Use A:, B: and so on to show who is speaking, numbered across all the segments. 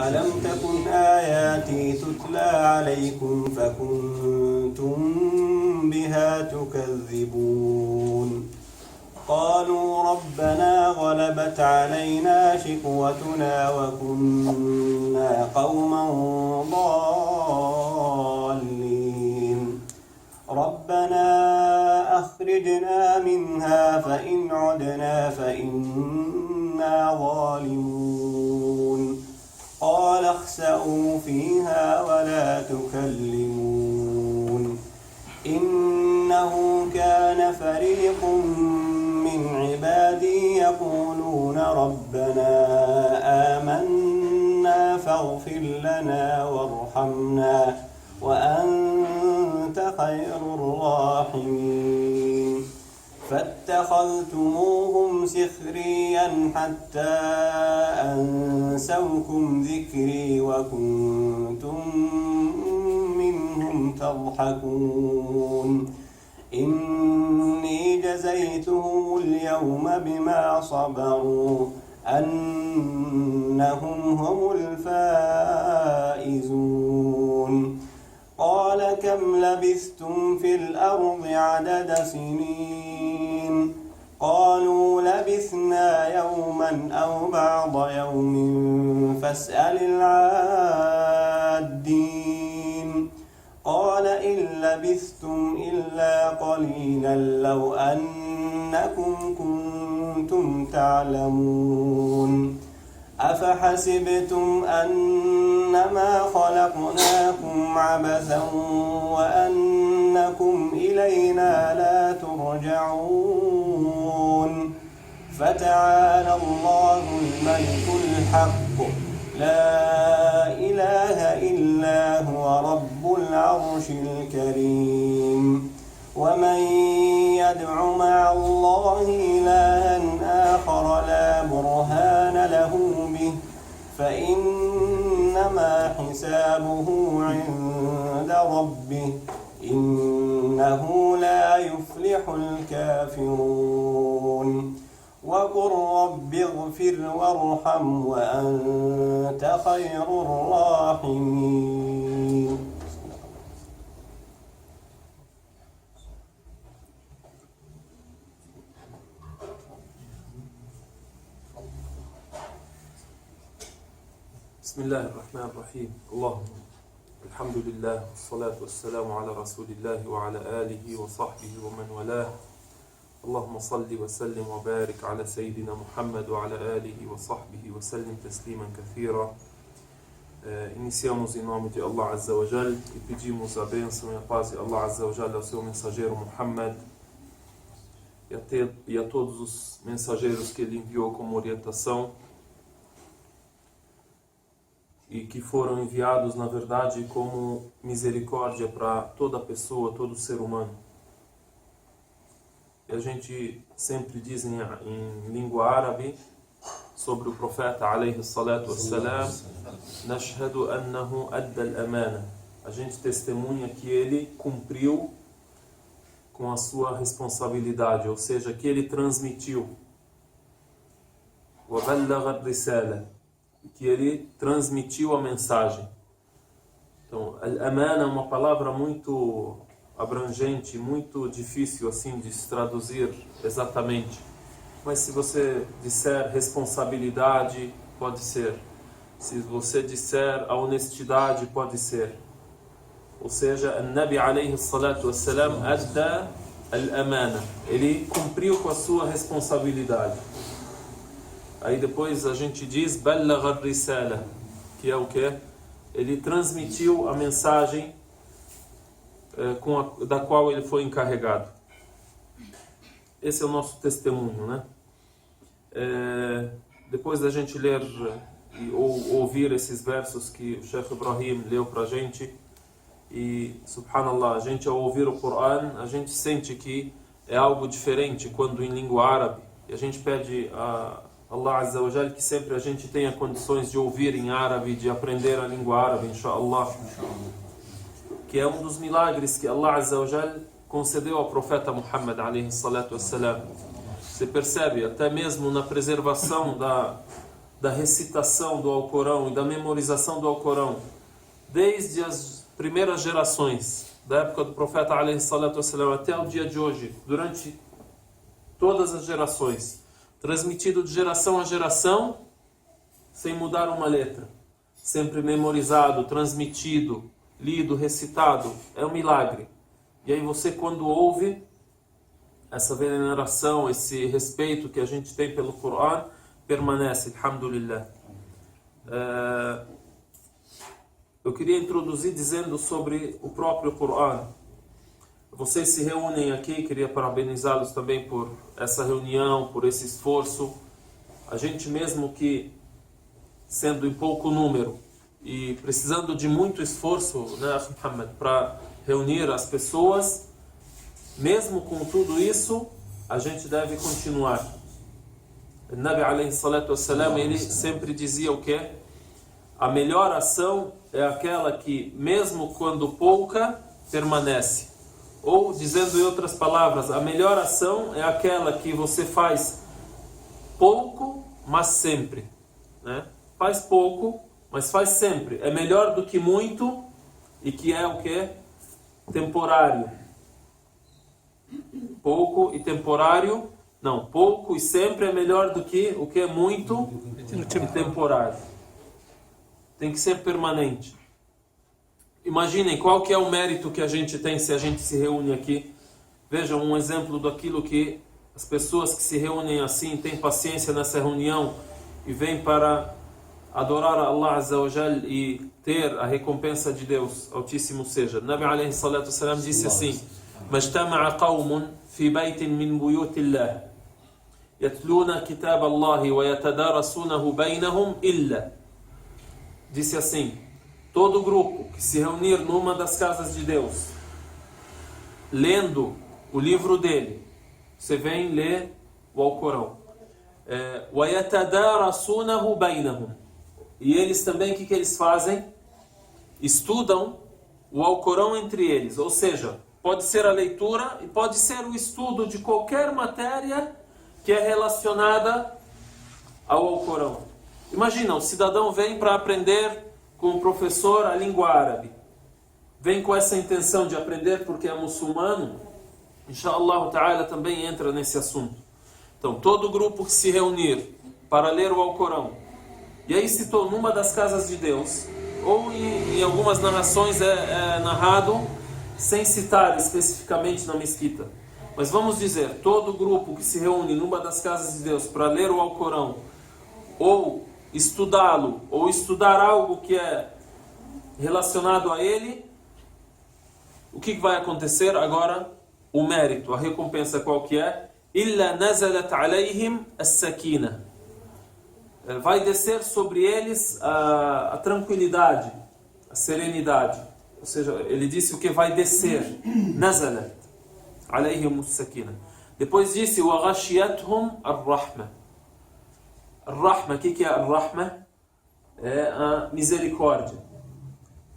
A: ألم تكن آياتي تتلى عليكم فكنتم بها تكذبون قالوا ربنا غلبت علينا شقوتنا وكنا قوما ضالين ربنا أخرجنا منها فإن عدنا فإنا ظالمون قال اخسئوا فيها ولا تكلمون إنه كان فريق من عبادي يقولون ربنا آمنا فاغفر لنا وارحمنا وأنت خير الراحمين فاتخذتموهم سخريا حتى أنسوكم ذكري وكنتم منهم تضحكون إني جزيتهم اليوم بما صبروا أنهم هم الفائزون قال كم لبثتم في الأرض عدد سنين قالوا لبثنا يوما أو بعض يوم فاسأل العادين قال إن لبثتم إلا قليلا لو أنكم كنتم تعلمون أفحسبتم أنما خلقناكم عبثا وأنكم إلينا لا ترجعون فتعالى الله الملك الحق لا إله إلا هو رب العرش الكريم ومن يدع مع الله إلها آخر لا برهان له به فإنما حسابه عند ربه إنه لا يفلح الكافرون وقل رب اغفر وارحم وأنت خير الراحمين.
B: بسم الله الرحمن الرحيم. اللهم الحمد لله والصلاة والسلام على رسول الله وعلى آله وصحبه ومن والاه. اللهم صل وسلم وبارك على سيدنا محمد وعلى آله وصحبه وسلم تسليما كثيرا. Iniciamos em nome de Allah Azza wa Jal e pedimos a bênção e a paz de Allah Azza wa Jal ao seu mensageiro Muhammad e a todos os mensageiros que ele enviou como orientação e que foram enviados, na verdade, como misericórdia para toda pessoa, todo ser humano. E a gente sempre diz em língua árabe sobre o profeta alayhi salatu wassalam, nashhadu annahu adda al-amana. A gente testemunha que ele cumpriu com a sua responsabilidade, ou seja, que ele transmitiu. Wa ballagha ar-risala, que ele transmitiu a mensagem. Então, al-amana é uma palavra muito abrangente, muito difícil assim de se traduzir exatamente. Mas se você disser responsabilidade, pode ser. Se você disser a honestidade, pode ser. Ou seja, o Nabi alayhi salatu wassalam adda al-amana. Ele cumpriu com a sua responsabilidade. Aí depois a gente diz ballagha ar-risala, que é o quê? Ele transmitiu a mensagem da qual ele foi encarregado. Esse é o nosso testemunho, né? Depois da gente ler ou ouvir esses versos que o Sheikh Ibrahim leu para a gente, e subhanallah, a gente ao ouvir o Coran, a gente sente que é algo diferente quando em língua árabe, e a gente pede a Allah Azza wa Jal que sempre a gente tenha condições de ouvir em árabe, de aprender a língua árabe, inshallah, que é um dos milagres que Allah Azza wa Jal concedeu ao profeta Muhammad alayhi salatu wassalam. Você percebe, até mesmo na preservação da recitação do Alcorão e da memorização do Alcorão, desde as primeiras gerações, da época do profeta alaihi salatu wassalam até o dia de hoje, durante todas as gerações, transmitido de geração a geração, sem mudar uma letra, sempre memorizado, transmitido, lido, recitado, é um milagre. E aí você, quando ouve essa veneração, esse respeito que a gente tem pelo Coran, permanece, alhamdulillah. Eu queria introduzir dizendo sobre o próprio Coran. Vocês se reúnem aqui, queria parabenizá-los também por essa reunião, por esse esforço. A gente mesmo que, sendo em pouco número e precisando de muito esforço, né, Muhammad, para reunir as pessoas, mesmo com tudo isso, a gente deve continuar. O Nabi alaihi salatu wassalam, ele sempre dizia o quê? A melhor ação é aquela que, mesmo quando pouca, permanece. Ou, dizendo em outras palavras, a melhor ação é aquela que você faz pouco, mas sempre. Né? Faz pouco, mas faz sempre. É melhor do que muito e que é o quê? Temporário. Pouco e temporário. Não, pouco e sempre é melhor do que o que é muito e temporário. Tem que ser permanente. Imaginem qual que é o mérito que a gente tem se a gente se reúne aqui. Vejam um exemplo daquilo que as pessoas que se reúnem assim, têm paciência nessa reunião e vêm para adorar a Allah Azza wa Jal e ter a recompensa de Deus, Altíssimo seja. Nabi alaihi salatu wassalam disse assim: "Majtama'a qawmun fi baytin min buyutillah yatluna kitab Allah wa yatadarasunahu bainahum illa." Disse assim: todo grupo que se reunir numa das casas de Deus, lendo o livro dele, você vem ler o Alcorão. وَيَتَدَارَسُونَهُ بَيْنَهُمْ. E eles também, o que eles fazem? Estudam o Alcorão entre eles. Ou seja, pode ser a leitura e pode ser o estudo de qualquer matéria que é relacionada ao Alcorão. Imagina, o cidadão vem para aprender com o professor a língua árabe. Vem com essa intenção de aprender porque é muçulmano. Inshallah ta'ala também entra nesse assunto. Então, todo grupo que se reunir para ler o Alcorão, e aí citou numa das casas de Deus, ou em algumas narrações é narrado sem citar especificamente na mesquita. Mas vamos dizer, todo grupo que se reúne numa das casas de Deus para ler o Alcorão, ou estudá-lo, ou estudar algo que é relacionado a ele, o que vai acontecer? Agora, o mérito, a recompensa qual que é? إِلَّا نَزَلَتْ عَلَيْهِمْ السَّكِينَةِ. Vai descer sobre eles a tranquilidade, a serenidade. Ou seja, ele disse o que vai descer. نَزَلَتْ عَلَيْهِمُ السَّكِينَةِ. Depois disse وَغَشِيَتْهُمْ الرَّحْمَةِ. Rahma, o que é a Rahma? É a misericórdia.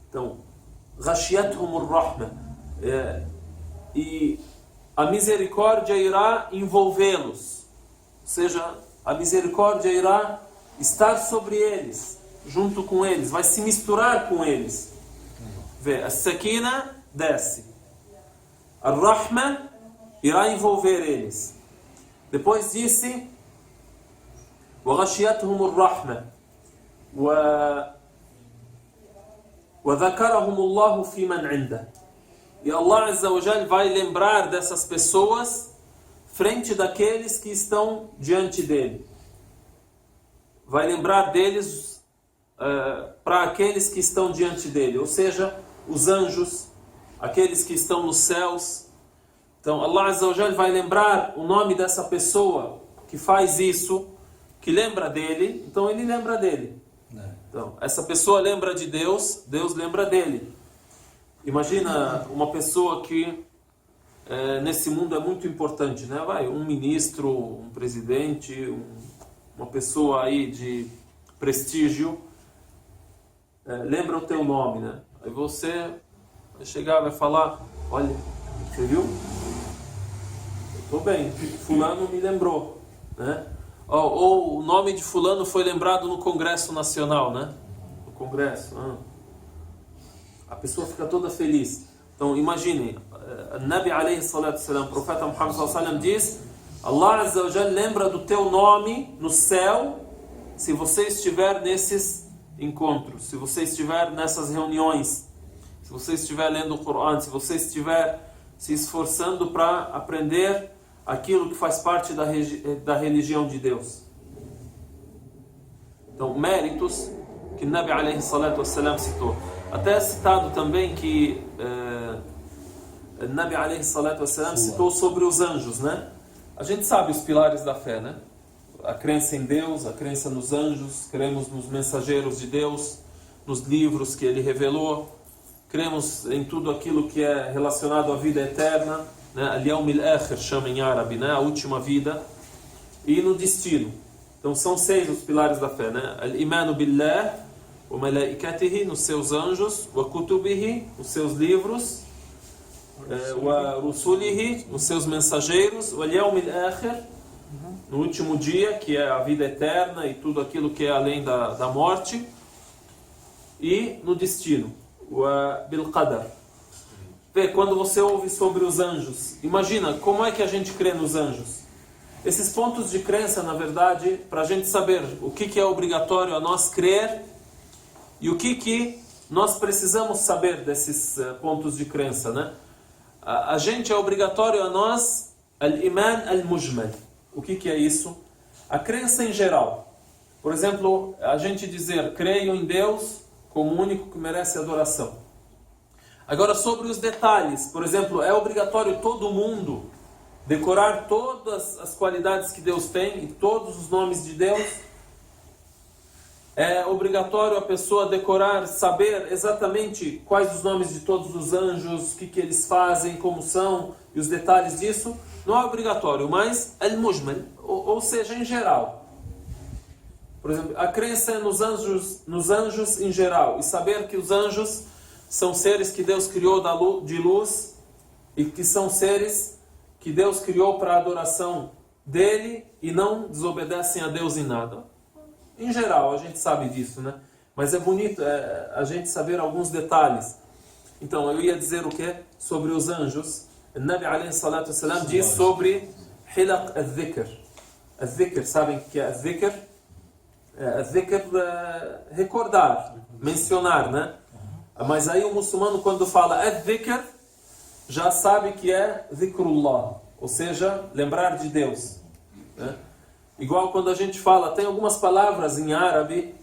B: Então, Ghashiyatuhum ar-Rahma. E a misericórdia irá envolvê-los. Ou seja, a misericórdia irá estar sobre eles, junto com eles, vai se misturar com eles. Vê, a Sakina desce. A Rahma irá envolver eles. Depois disse وغشيتهم الرحمة وذكرهم الله في من عنده. E Allah Azza wa Jal vai lembrar dessas pessoas frente daqueles que estão diante dele. Vai lembrar deles para aqueles que estão diante dele, ou seja, os anjos, aqueles que estão nos céus. Então Allah Azza wa Jal vai lembrar o nome dessa pessoa que faz isso, que lembra dele, então ele lembra dele. Então, essa pessoa lembra de Deus, Deus lembra dele. Imagina uma pessoa que nesse mundo é muito importante, né? Um ministro, um presidente, uma pessoa aí de prestígio, lembra o teu nome, né? Aí você vai chegar, vai falar: olha, você viu? Eu estou bem, fulano me lembrou, né? Ou o nome de fulano foi lembrado no Congresso Nacional, né? No Congresso. A pessoa fica toda feliz. Então imaginem, Nabi alayhi salatu salam, o profeta Muhammad sallallahu alaihi wasallam diz: Allah Azza wa Jalla lembra do teu nome no céu se você estiver nesses encontros, se você estiver nessas reuniões, se você estiver lendo o Coran, se você estiver se esforçando para aprender aquilo que faz parte da religião de Deus. Então, méritos que Nabi alayhi salatu wassalam citou. Até é citado também que Nabi alayhi salatu wassalam citou sobre os anjos, né? A gente sabe os pilares da fé, né? A crença em Deus, a crença nos anjos, cremos nos mensageiros de Deus, nos livros que Ele revelou, cremos em tudo aquilo que é relacionado à vida eterna, né? Al-Yawm al-Akhir chama em árabe, né? A última vida, e no destino. Então são 6 os pilares da fé, né? Al-Imanu billah, wa malaikatihi, nos seus anjos, wa kutubihi, nos seus livros, wa rusulihi, nos seus mensageiros, wa al-Yawm al-Akhir, no último dia, que é a vida eterna e tudo aquilo que é além da morte, e no destino, wa bil-Qadar. Quando você ouve sobre os anjos, imagina como é que a gente crê nos anjos. Esses pontos de crença, na verdade, para a gente saber o que é obrigatório a nós crer e o que nós precisamos saber desses pontos de crença, né? A gente é obrigatório a nós al-Iman al-Mujmal. O que é isso? A crença em geral. Por exemplo, a gente dizer, creio em Deus como o único que merece adoração. Agora, sobre os detalhes, por exemplo, é obrigatório todo mundo decorar todas as qualidades que Deus tem e todos os nomes de Deus? É obrigatório a pessoa decorar, saber exatamente quais os nomes de todos os anjos, o que eles fazem, como são e os detalhes disso? Não é obrigatório, mas al-Mujmal, ou seja, em geral. Por exemplo, a crença é nos anjos em geral, e saber que os anjos são seres que Deus criou de luz e que são seres que Deus criou para a adoração dele e não desobedecem a Deus em nada. Em geral, a gente sabe disso, né? Mas é bonito a gente saber alguns detalhes. Então, eu ia dizer o que? Sobre os anjos. O Nabi alayhi salatu wassalam diz sobre Hilaq al-Dhikr. Al-Dhikr, sabem o que é al-Dhikr? Al-Dhikr, recordar, mencionar, né? Mas aí o muçulmano, quando fala al-Dhikr, já sabe que é Dhikrullah, ou seja, lembrar de Deus, né? Igual quando a gente fala, tem algumas palavras em árabe,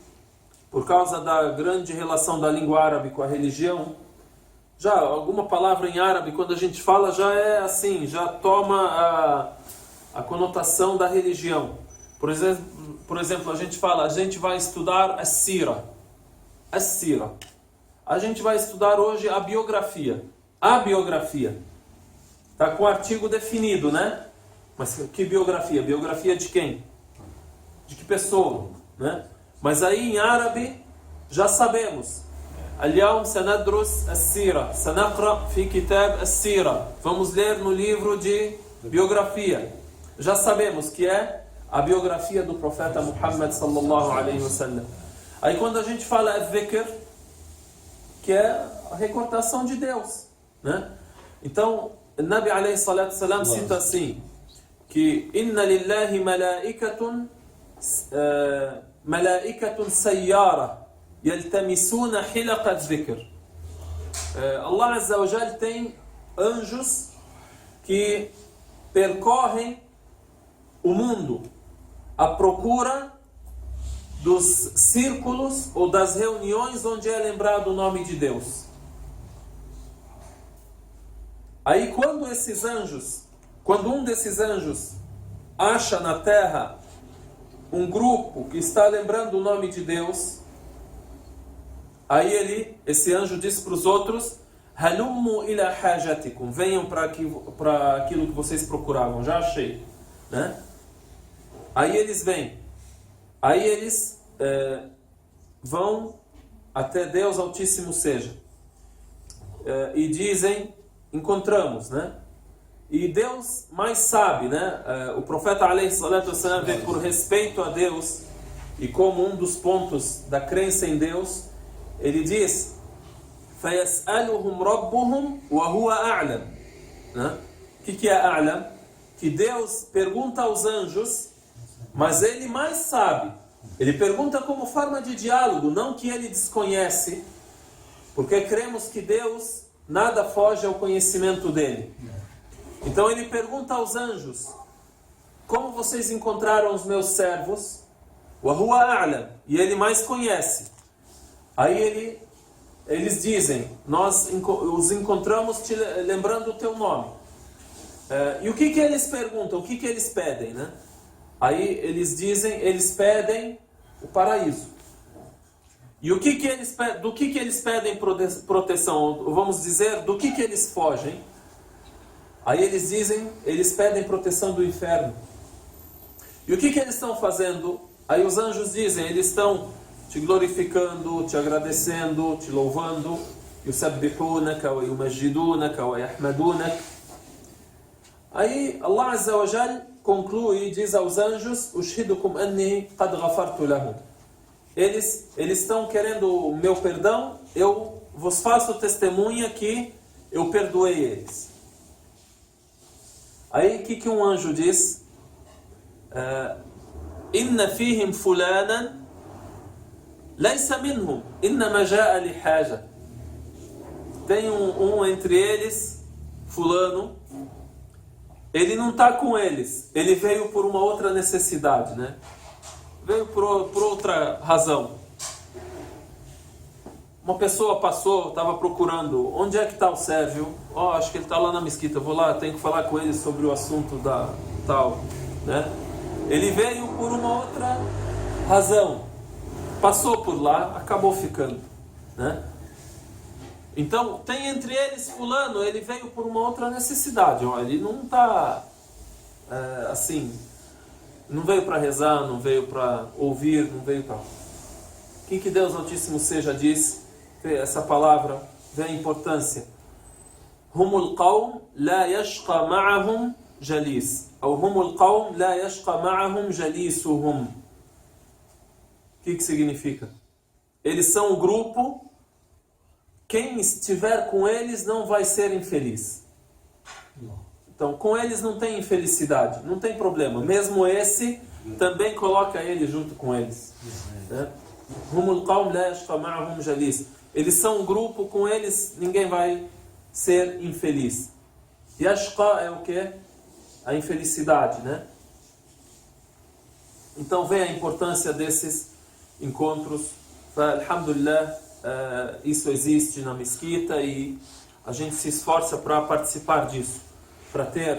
B: por causa da grande relação da língua árabe com a religião, já alguma palavra em árabe, quando a gente fala, já é assim, já toma a conotação da religião. Por exemplo, a gente fala, a gente vai estudar a Sira. A Sira. A gente vai estudar hoje a biografia. A biografia. Está com o artigo definido, né? Mas que biografia? Biografia de quem? De que pessoa? Né? Mas aí em árabe já sabemos. Al-Yawm sanadrus as-Sira. Sanaqra fi kitab as-Sira. Vamos ler no livro de biografia. Já sabemos que é a biografia do profeta Muhammad sallallahu alaihi wasallam. Aí quando a gente fala al-Dhikr, que é a recordação de Deus, né? Então, o Nabi alayhi salatu salam cita assim, que inna lillahi malaikatun sayyara yaltamisuna hilaq al-dhikr. Allah Azza wa Jal tem anjos que percorrem o mundo à procura dos círculos ou das reuniões onde é lembrado o nome de Deus. Aí quando um desses anjos acha na terra um grupo que está lembrando o nome de Deus, aí esse anjo diz para os outros, halummu ila hajatikum, venham para aquilo que vocês procuravam, já achei, né? Aí eles vêm. Aí eles vão até Deus Altíssimo seja e dizem, encontramos, né? E Deus mais sabe, né? O profeta alayhi salatu wassalam, por respeito a Deus e como um dos pontos da crença em Deus, ele diz: فَيَسْأَلُهُمْ رَبُّهُمْ وَهُوَ أَعْلَمُ. O que é A'lam? Que Deus pergunta aos anjos, mas ele mais sabe. Ele pergunta como forma de diálogo, não que ele desconhece, porque cremos que Deus nada foge ao conhecimento dele. Então ele pergunta aos anjos: como vocês encontraram os meus servos? وَهُوَ أَعْلَمُ. E ele mais conhece. Aí eles dizem: nós os encontramos te lembrando o teu nome. E o que eles perguntam? O que eles pedem, né? Aí eles dizem, eles pedem o paraíso. E do que eles pedem proteção? Vamos dizer, do que eles fogem? Aí eles dizem, eles pedem proteção do inferno. E o que eles estão fazendo? Aí os anjos dizem, eles estão te glorificando, te agradecendo, te louvando. يُسَبِّحُونَكَ وَيُمَجِّدُونَكَ وَيَحْمَدُونَكَ. Aí Allah Azza wa Jal conclui e diz aos anjos: "Ushhidukum anni qad ghafartu lahum." Eles estão querendo o meu perdão, eu vos faço testemunha que eu perdoei eles. Aí o que um anjo diz? "Inna fihim fulanan laysa minhum, innama jaa li haja." Tem um entre eles, fulano, ele não está com eles, ele veio por uma outra necessidade, né? Veio por outra razão. Uma pessoa passou, estava procurando, onde é que está o Sérgio? Acho que ele está lá na mesquita, vou lá, tenho que falar com ele sobre o assunto da tal, né? Ele veio por uma outra razão, passou por lá, acabou ficando, né? Então, tem entre eles fulano, ele veio por uma outra necessidade. Ele não está assim, não veio para rezar, não veio para ouvir, não veio para... O que Deus Altíssimo seja diz, essa palavra vê a importância. Humul qawm la yashqa ma'ahum jalis. Ou humul qawm la yashqa ma'ahum jalisuhum. O que significa? Eles são um grupo, quem estiver com eles não vai ser infeliz. Então, com eles não tem infelicidade, não tem problema. Mesmo esse, também coloca ele junto com eles. Humul qawm la yashqa ma'ahum jalis. Eles são um grupo, com eles ninguém vai ser infeliz. Yashqa é o que? A infelicidade, né? Então, vê a importância desses encontros. Alhamdulillah, isso existe na mesquita e a gente se esforça para participar disso, para ter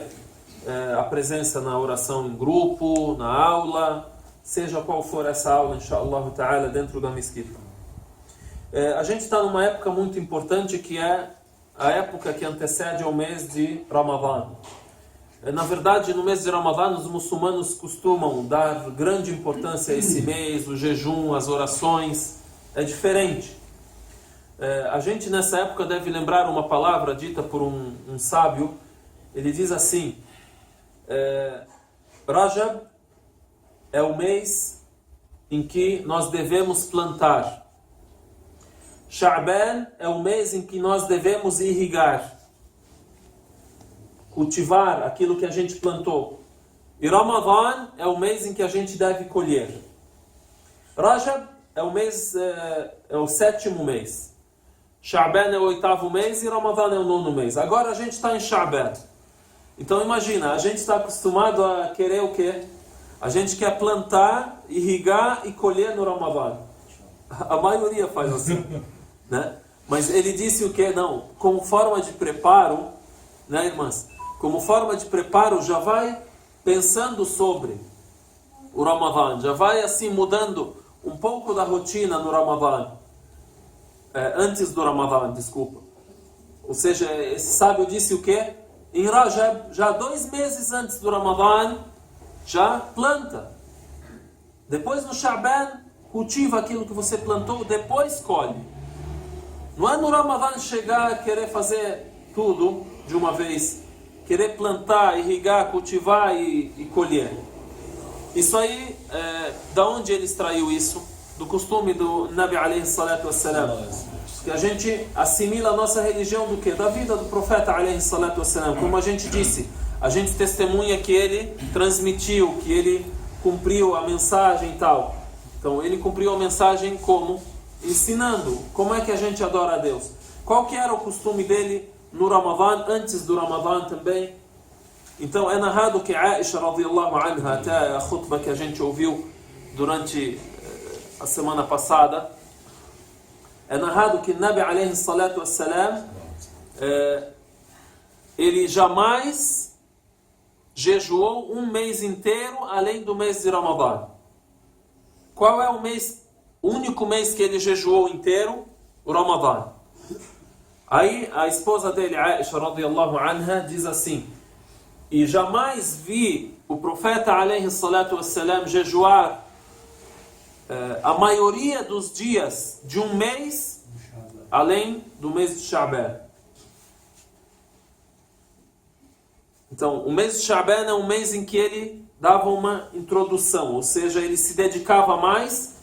B: a presença na oração em grupo, na aula, seja qual for essa aula, inshallah ta'ala, dentro da mesquita. A gente está numa época muito importante, que é a época que antecede ao mês de Ramadã. Na verdade, no mês de Ramadã, os muçulmanos costumam dar grande importância a esse mês, o jejum, as orações. É diferente. A gente nessa época deve lembrar uma palavra dita por um sábio. Ele diz assim: Rajab é o mês em que nós devemos plantar. Sha'ban é o mês em que nós devemos irrigar, cultivar aquilo que a gente plantou. E Ramadã é o mês em que a gente deve colher. Rajab é o 7º mês. Sha'ban é o 8º mês e Ramadã é o 9º mês. Agora a gente está em Sha'ban. Então imagina, a gente está acostumado a querer o quê? A gente quer plantar, irrigar e colher no Ramadã. A maioria faz assim, né? Mas ele disse o quê? Não, como forma de preparo, né, irmãs? Como forma de preparo, já vai pensando sobre o Ramadã, já vai assim mudando um pouco da rotina no Ramadã. Antes do Ramadã, desculpa. Ou seja, esse sábio disse o quê? Em Rajab, já 2 meses antes do Ramadã, já planta. Depois no Sha'ban, cultiva aquilo que você plantou, depois colhe. Não é no Ramadã chegar a querer fazer tudo de uma vez. querer plantar, irrigar, cultivar e colher. Isso aí, da onde ele extraiu isso? Do costume do Nabi alayhi salatu wassalam. Que a gente assimila a nossa religião do quê? Da vida do profeta alayhi salatu wassalam. Como a gente disse, a gente testemunha que ele transmitiu, que ele cumpriu a mensagem e tal. Então ele cumpriu a mensagem como? Ensinando. Como é que a gente adora a Deus? Qual que era o costume dele no Ramadã, antes do Ramadã também? Então é narrado que Aisha radiyallahu anha, até a khutbah que a gente ouviu durante a semana passada, é narrado que Nabi alayhi salatu wassalam, ele jamais jejuou um mês inteiro além do mês de Ramadã. Qual é o único mês que ele jejuou inteiro? O Ramadã. Aí a esposa dele, Aisha radiyallahu anha, diz assim: e jamais vi o profeta alayhi salatu wassalam jejuar a maioria dos dias de um mês além do mês de Sha'ban. Então, o mês de Sha'ban é um mês em que ele dava uma introdução, ou seja, ele se dedicava mais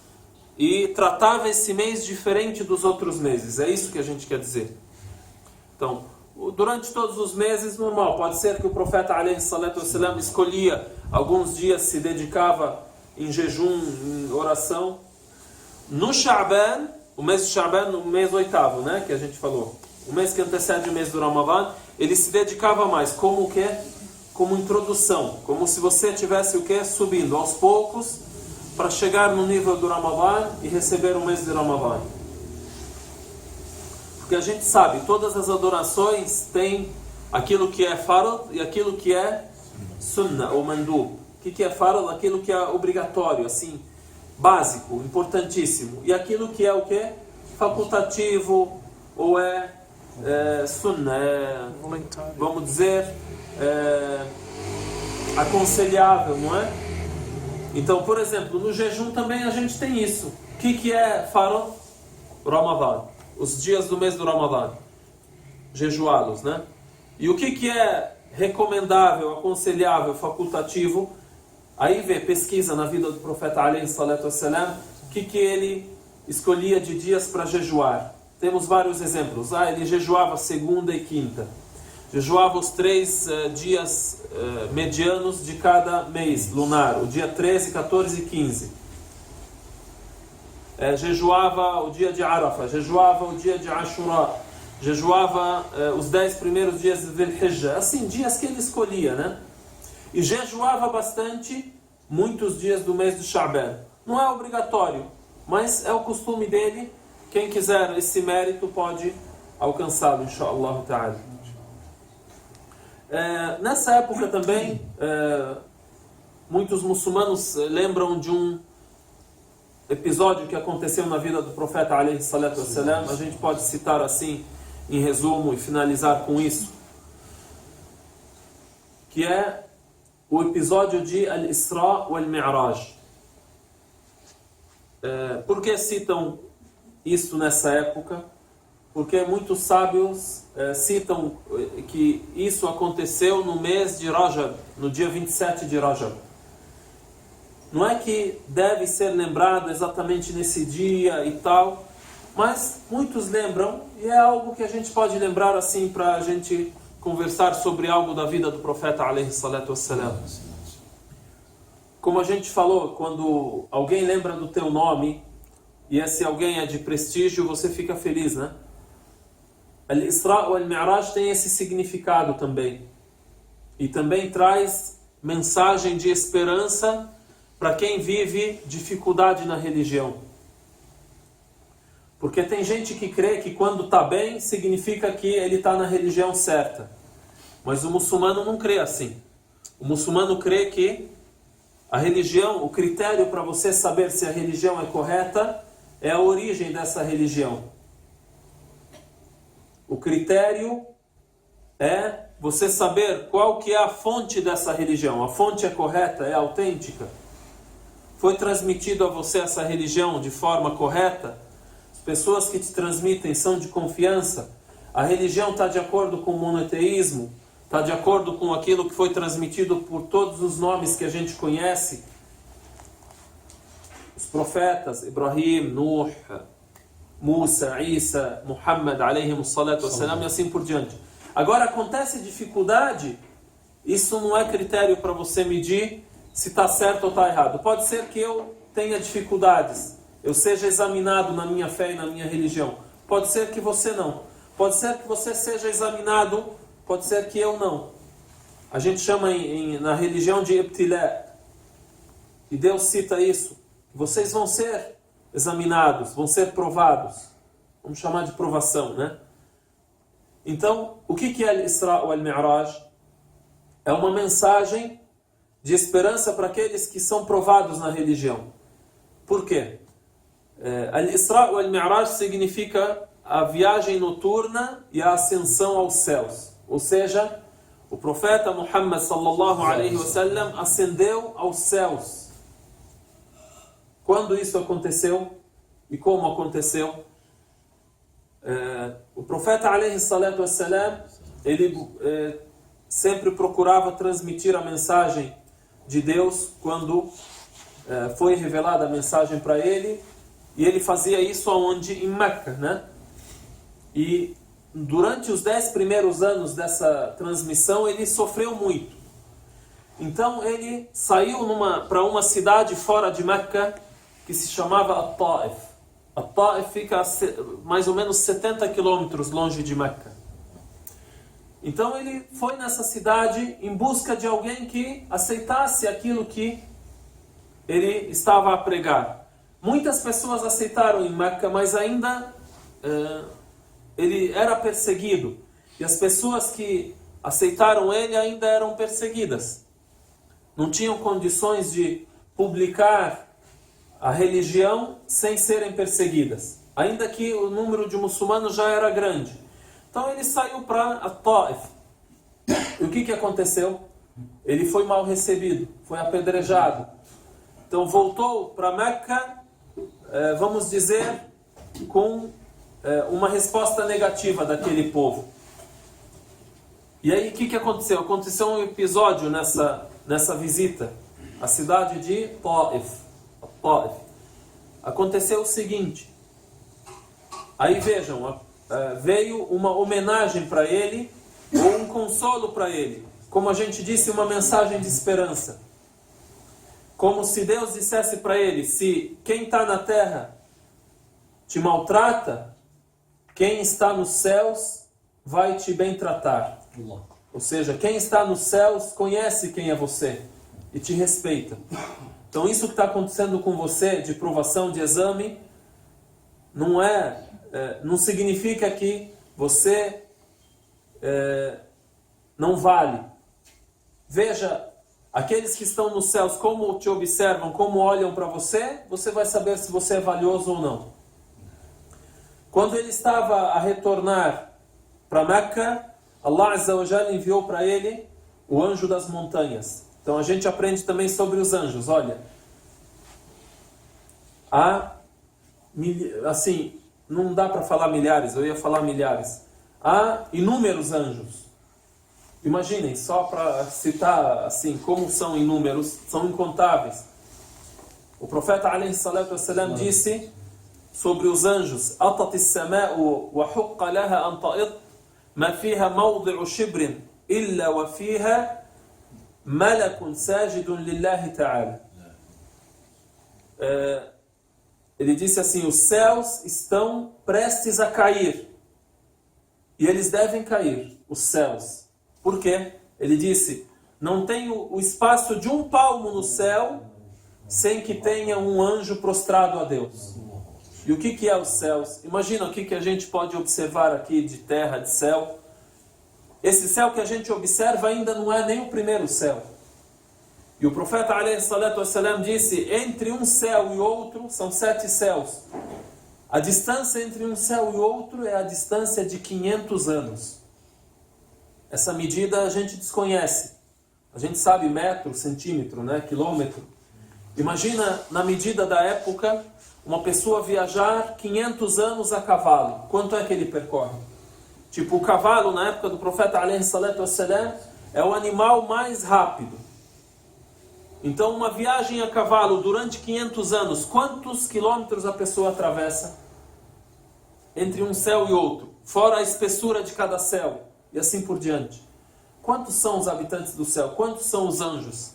B: e tratava esse mês diferente dos outros meses. É isso que a gente quer dizer. Então, durante todos os meses, normal, pode ser que o profeta alayhi salatu wassalam escolhia alguns dias, se dedicava em jejum, em oração. No Sha'ban, o mês de Sha'ban, o mês oitavo, né, que a gente falou, o mês que antecede o mês do Ramadã, ele se dedicava mais, como o quê? Como introdução, como se você tivesse o quê? Subindo aos poucos para chegar no nível do Ramadã e receber o mês de Ramadã. Porque a gente sabe, todas as adorações têm aquilo que é farad e aquilo que é sunnah ou mandub. O que é farad? Aquilo que é obrigatório, assim, básico, importantíssimo. E aquilo que é o quê? Facultativo ou sunnah, vamos dizer, aconselhável, não é? Então, por exemplo, no jejum também a gente tem isso. O que é farad? Ramadã. Os dias do mês do Ramadã. Jejuá-los, né? E o que é recomendável, aconselhável, facultativo? Aí pesquisa na vida do profeta alayhi salatu wassalam, o que ele escolhia de dias para jejuar. Temos vários exemplos. Ele jejuava segunda e quinta. Jejuava os 3 dias medianos de cada mês lunar. O dia 13, 14 e 15. Jejuava o dia de Arafah. Jejuava o dia de Ashura. Jejuava os 10 primeiros dias de Dhul Hijjah. Assim, dias que ele escolhia, né? E jejuava bastante, muitos dias do mês de Sha'ban. Não é obrigatório, mas é o costume dele. Quem quiser esse mérito pode alcançá-lo, inshallah ta'ala. Nessa época também, muitos muçulmanos lembram de um episódio que aconteceu na vida do profeta alayhi salatu wassalam. A gente pode citar assim, em resumo, e finalizar com isso, que é o episódio de Al-Isra wal-Mi'raj. Por que citam isso nessa época? Porque muitos sábios citam que isso aconteceu no mês de Rajab, no dia 27 de Rajab. Não é que deve ser lembrado exatamente nesse dia e tal, mas muitos lembram, e é algo que a gente pode lembrar assim para a gente conversar sobre algo da vida do profeta alayhi salatu wassalam. Como a gente falou, quando alguém lembra do teu nome e esse alguém é de prestígio, você fica feliz, né? Al-Isra wal-Mi'raj tem esse significado também. E também traz mensagem de esperança para quem vive dificuldade na religião. Porque tem gente que crê que quando está bem, significa que ele está na religião certa. Mas o muçulmano não crê assim. O muçulmano crê que a religião, o critério para você saber se a religião é correta, é a origem dessa religião. O critério é você saber qual que é a fonte dessa religião. A fonte é correta, é autêntica? Foi transmitido a você essa religião de forma correta? As pessoas que te transmitem são de confiança? A religião está de acordo com o monoteísmo? está de acordo com aquilo que foi transmitido por todos os nomes que a gente conhece, os profetas, Ibrahim, Nuh, Musa, Isa, Muhammad, alayhim salatu wassalam, e assim por diante. Agora, acontece dificuldade, isso não é critério para você medir se está certo ou está errado. Pode ser que eu tenha dificuldades, eu seja examinado na minha fé e na minha religião. Pode ser que você não. Pode ser que você seja examinado, pode ser que eu não. A gente chama na religião de ibtilá. E Deus cita isso. Vocês vão ser examinados, vão ser provados. Vamos chamar de provação, né? Então, o que é Al-Isra ou Al-Mi'raj? É uma mensagem de esperança para aqueles que são provados na religião. Por quê? Al-Isra ou Al-Mi'raj significa a viagem noturna e a ascensão aos céus. Ou seja, o profeta Muhammad sallallahu alaihi wasallam ascendeu aos céus. Quando isso aconteceu e como aconteceu? O profeta alaihi salatu wassalam, ele sempre procurava transmitir a mensagem de Deus quando foi revelada a mensagem para ele, e ele fazia isso aonde? Em Meca, né? E durante os 10 primeiros anos dessa transmissão ele sofreu muito. Então ele saiu para uma cidade fora de Meca que se chamava At-Taif. At-Taif fica a mais ou menos 70 quilômetros longe de Meca. Então ele foi nessa cidade em busca de alguém que aceitasse aquilo que ele estava a pregar. Muitas pessoas aceitaram em Meca, mas ainda ele era perseguido. E as pessoas que aceitaram ele ainda eram perseguidas. Não tinham condições de publicar a religião sem serem perseguidas. Ainda que o número de muçulmanos já era grande. Então ele saiu para At-Taif. E o que aconteceu? Ele foi mal recebido, foi apedrejado. Então voltou para Meca, vamos dizer, com uma resposta negativa daquele povo. E aí o que aconteceu? Aconteceu um episódio nessa visita à cidade de Taif. Aconteceu o seguinte. Aí vejam, veio uma homenagem para ele, ou um consolo para ele. Como a gente disse, uma mensagem de esperança. Como se Deus dissesse para ele: se quem está na terra te maltrata, quem está nos céus vai te bem tratar. Ou seja, quem está nos céus conhece quem é você e te respeita. Então isso que está acontecendo com você, de provação, de exame, não significa que você não vale. Veja, aqueles que estão nos céus, como te observam, como olham para você, você vai saber se você é valioso ou não. Quando ele estava a retornar para Meca, Allah Azza wa Jalla enviou para ele o anjo das montanhas. Então a gente aprende também sobre os anjos. Olha, assim, não dá para falar milhares, eu ia falar milhares. Há inúmeros anjos. Imaginem, só para citar assim, como são inúmeros, são incontáveis. O profeta alayhi salatu wassalam disse sobre os anjos: أَطَتِ السَّمَاءُ وَحُقَّ لَهَا أَنْ تَئِطْ مَا فِيهَا مَوْضِعُ شِبْرٍ إِلَّا وَفِيهَا مَلَكٌ سَاجِدٌ لِلَّهِ تَعَالَى. Ele disse assim: os céus estão prestes a cair. E eles devem cair, os céus. Por quê? Ele disse: não tem o espaço de um palmo no céu sem que tenha um anjo prostrado a Deus. E o que é os céus? Imagina o que a gente pode observar aqui de terra, de céu. Esse céu que a gente observa ainda não é nem o primeiro céu. E o profeta alayhi salatu wassalam disse: entre um céu e outro são 7 céus. A distância entre um céu e outro é a distância de 500 anos. Essa medida a gente desconhece. A gente sabe metro, centímetro, né? Quilômetro. Imagina, na medida da época, uma pessoa viajar 500 anos a cavalo. Quanto é que ele percorre? Tipo, o cavalo, na época do profeta alayhi salatu wassalam, é o animal mais rápido. Então, uma viagem a cavalo durante 500 anos, quantos quilômetros a pessoa atravessa entre um céu e outro? Fora a espessura de cada céu, e assim por diante. Quantos são os habitantes do céu? Quantos são os anjos?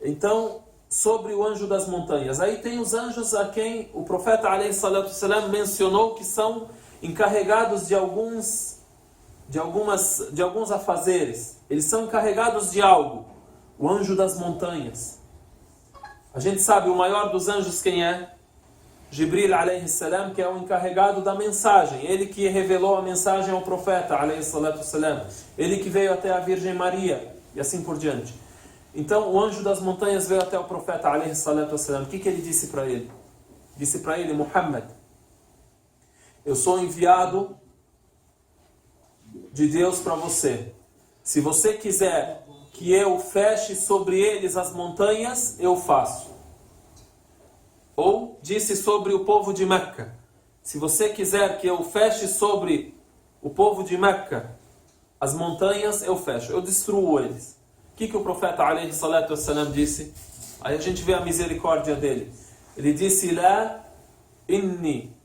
B: Então, sobre o anjo das montanhas. Aí tem os anjos a quem o profeta alayhi salatu wassalam mencionou que são encarregados de alguns afazeres. Eles são encarregados de algo. O anjo das montanhas. A gente sabe o maior dos anjos quem é? Jibril alayhi salam, que é o encarregado da mensagem. Ele que revelou a mensagem ao profeta alayhi salatu wassalam. Ele que veio até a Virgem Maria e assim por diante. Então o anjo das montanhas veio até o profeta alayhi salatu wassalam. O que ele disse para ele? Disse para ele: Muhammad, eu sou enviado de Deus para você. Se você quiser que eu feche sobre eles as montanhas, eu faço. Ou disse sobre o povo de Meca: se você quiser que eu feche sobre o povo de Meca as montanhas, eu fecho, eu destruo eles. O que o profeta alayhi salatu wassalam disse? Aí a gente vê a misericórdia dele. Ele disse: La inni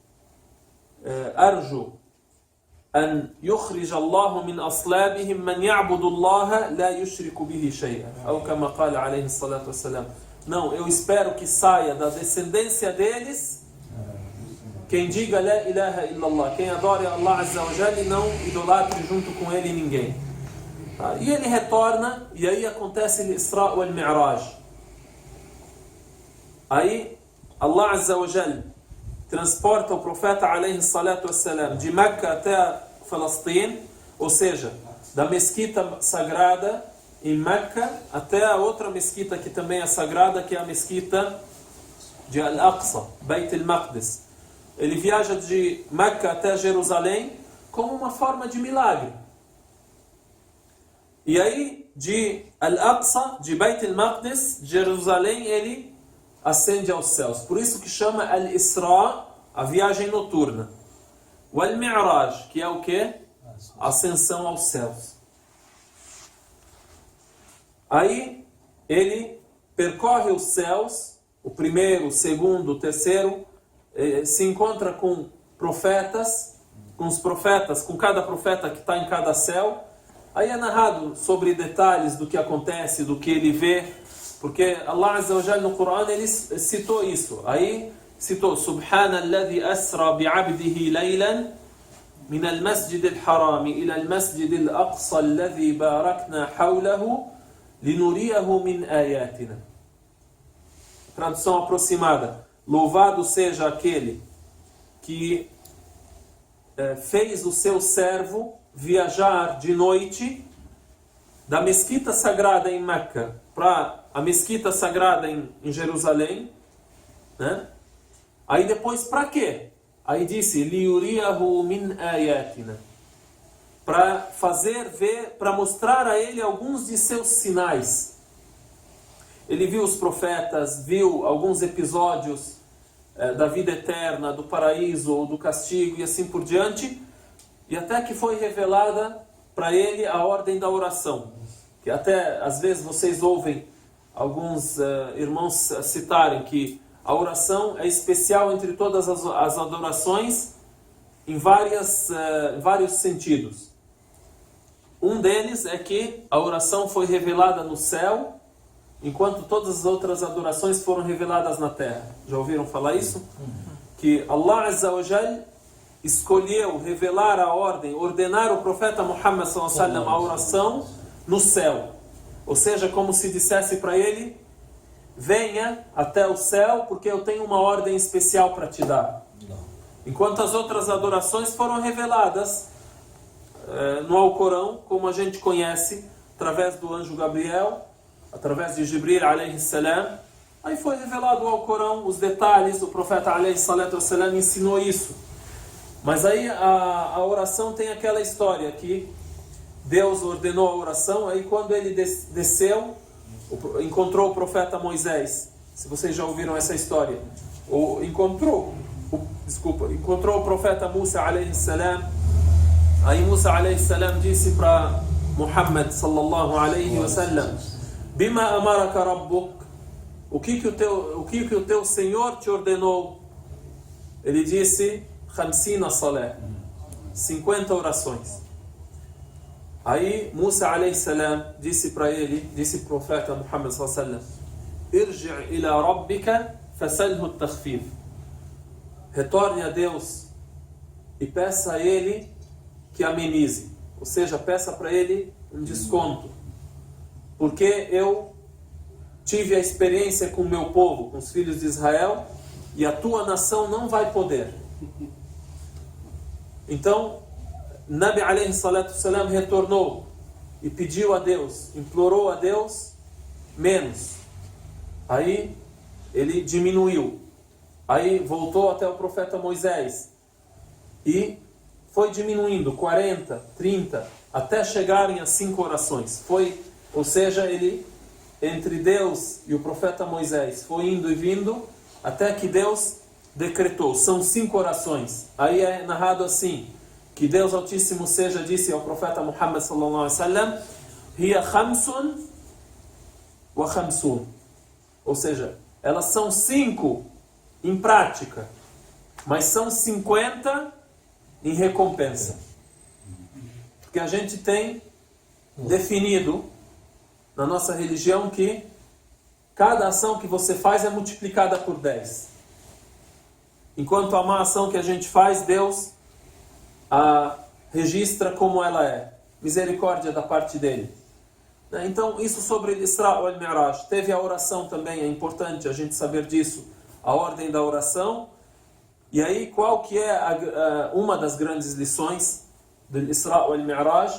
B: arju أن يخرج الله من أصلابهم من يعبد الله لا يشرك به شيئا أو كما قال عليه الصلاة والسلام. Não, eu espero que saia da descendência deles quem diga La ilaha illallah, quem adore Allah Azza wa Jalla e não idolatre junto com ele ninguém. E ele retorna, e aí acontece o Isra wal Mi'raj. Aí Allah Azza wa Jalla transporta o profeta alayhi salatu wassalam de Meca até Palestina, ou seja, da mesquita sagrada em Meca até a outra mesquita que também é sagrada, que é a mesquita de Al-Aqsa, Beit al-Maqdis. Ele viaja de Meca até Jerusalém como uma forma de milagre. E aí, de Al-Aqsa, de Beit al-Maqdis, Jerusalém, ele ascende aos céus. Por isso que chama Al-Isra, a viagem noturna. O Al-Mi'raj, que é o quê? A ascensão aos céus. Aí ele percorre os céus, o primeiro, o segundo, o terceiro, se encontra com profetas, com os profetas, com cada profeta que está em cada céu. Aí é narrado sobre detalhes do que acontece, do que ele vê, porque Allah Azza wa Jalla no Corão ele citou isso. Aí citou: Subhanalladhi asra bi'abdihi laylan min al-masjid al-haram ila al-masjid al-aqsa alladhi barakna hawlahu linuriyahu min ayatina. Tradução aproximada: louvado seja aquele que fez o seu servo viajar de noite da mesquita sagrada em Meca para a mesquita sagrada em Jerusalém, né? Aí depois para quê? Aí disse: liuriyahu min ayatina, para fazer ver, para mostrar a ele alguns de seus sinais. Ele viu os profetas, viu alguns episódios da vida eterna, do paraíso ou do castigo e assim por diante, e até que foi revelada para ele a ordem da oração, que até às vezes vocês ouvem alguns irmãos citarem que a oração é especial entre todas as adorações em vários sentidos. Um deles é que a oração foi revelada no céu, enquanto todas as outras adorações foram reveladas na terra. Já ouviram falar isso? Que Allah Azza wa Jal escolheu revelar a ordem, ordenar o profeta Muhammad sallallahu alaihi wasallam a oração no céu. Ou seja, como se dissesse para ele: venha até o céu, porque eu tenho uma ordem especial para te dar. Enquanto as outras adorações foram reveladas no Alcorão, como a gente conhece, através do anjo Gabriel, através de Jibril alayhi salam. Aí foi revelado o Alcorão, os detalhes, o profeta alayhi salatu wassalam ensinou isso. Mas aí a oração tem aquela história que Deus ordenou a oração, aí quando ele desceu, encontrou o profeta Moisés. Se vocês já ouviram essa história, ou encontrou o profeta Musa alayhi salam, Aí Musa alayhi salam disse para Muhammad sallallahu alayhi wa sallam: Bima amaraka rabbuk? O que o teu Senhor te ordenou? Ele disse: 50 salé, 50 orações. Aí Musa alayhi salam disse para ele, disse para o profeta Muhammad sallallahu alayhi wa sallam: Irji' ila rabbika fasalhu at-takhfif. Retorne a Deus e peça a Ele que amenize. Ou seja, peça para Ele um desconto. Porque eu tive a experiência com o meu povo, com os filhos de Israel, e a tua nação não vai poder. Então, Nabi alayhi salatu salam retornou e pediu a Deus, implorou a Deus menos. Aí ele diminuiu. Aí voltou até o profeta Moisés e foi diminuindo 40, 30, até chegarem a 5 orações. Ou seja, ele, entre Deus e o profeta Moisés, foi indo e vindo até que Deus decretou. São 5 orações. Aí é narrado assim, que Deus Altíssimo seja disse ao profeta Muhammad sallallahu alaihi wasallam: Hiya khamsun wa khamsun. Ou seja, elas são 5 em prática, mas são 50 em recompensa. Porque a gente tem definido na nossa religião que cada ação que você faz é multiplicada por 10. Enquanto a má ação que a gente faz, Deus a registra como ela é. Misericórdia da parte dele. Então, isso sobre Isra wal Mi'raj. Teve a oração também, é importante a gente saber disso. A ordem da oração. E aí, qual que é uma das grandes lições do Isra wal Mi'raj?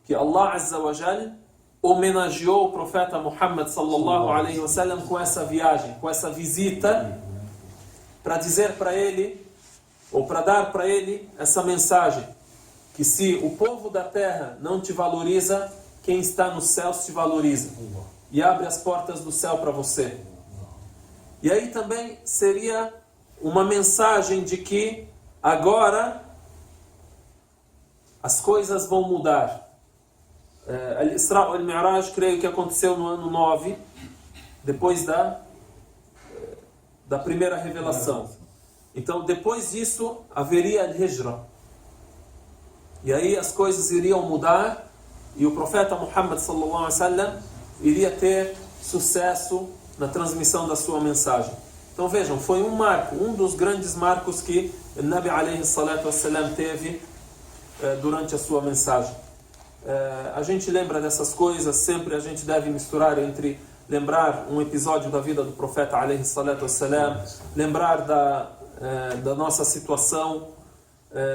B: Que Allah Azza wa Jal homenageou o profeta Muhammad sallallahu alaihi wasallam com essa viagem, com essa visita, para dizer para ele, ou para dar para ele essa mensagem, que se o povo da terra não te valoriza, quem está no céu te valoriza e abre as portas do céu para você. E aí também seria uma mensagem de que agora as coisas vão mudar. Al-Isra wal-Mi'raj, creio que aconteceu no ano 9, depois da primeira revelação. Então, depois disso, haveria Al-Hijra. E aí as coisas iriam mudar e o profeta Muhammad sallallahu alaihi wasallam iria ter sucesso na transmissão da sua mensagem. Então vejam, foi um marco, um dos grandes marcos que o Nabi alaihi salatu wassalam teve durante a sua mensagem. A gente lembra dessas coisas, sempre a gente deve misturar entre lembrar um episódio da vida do profeta alaihi salatu wassalam, lembrar da nossa situação,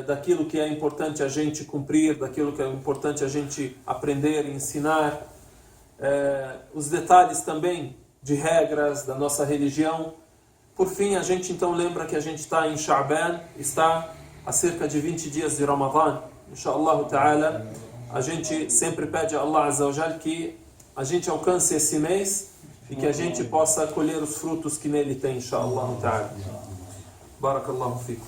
B: daquilo que é importante a gente cumprir, daquilo que é importante a gente aprender e ensinar, os detalhes também de regras da nossa religião. Por fim, a gente então lembra que a gente está em Sha'ban, está a cerca de 20 dias de Ramadã. Inshallah ta'ala, a gente sempre pede a Allah Azza wa Jal que a gente alcance esse mês e que a gente possa colher os frutos que nele tem, inshallah ta'ala. Barakallahu fikum.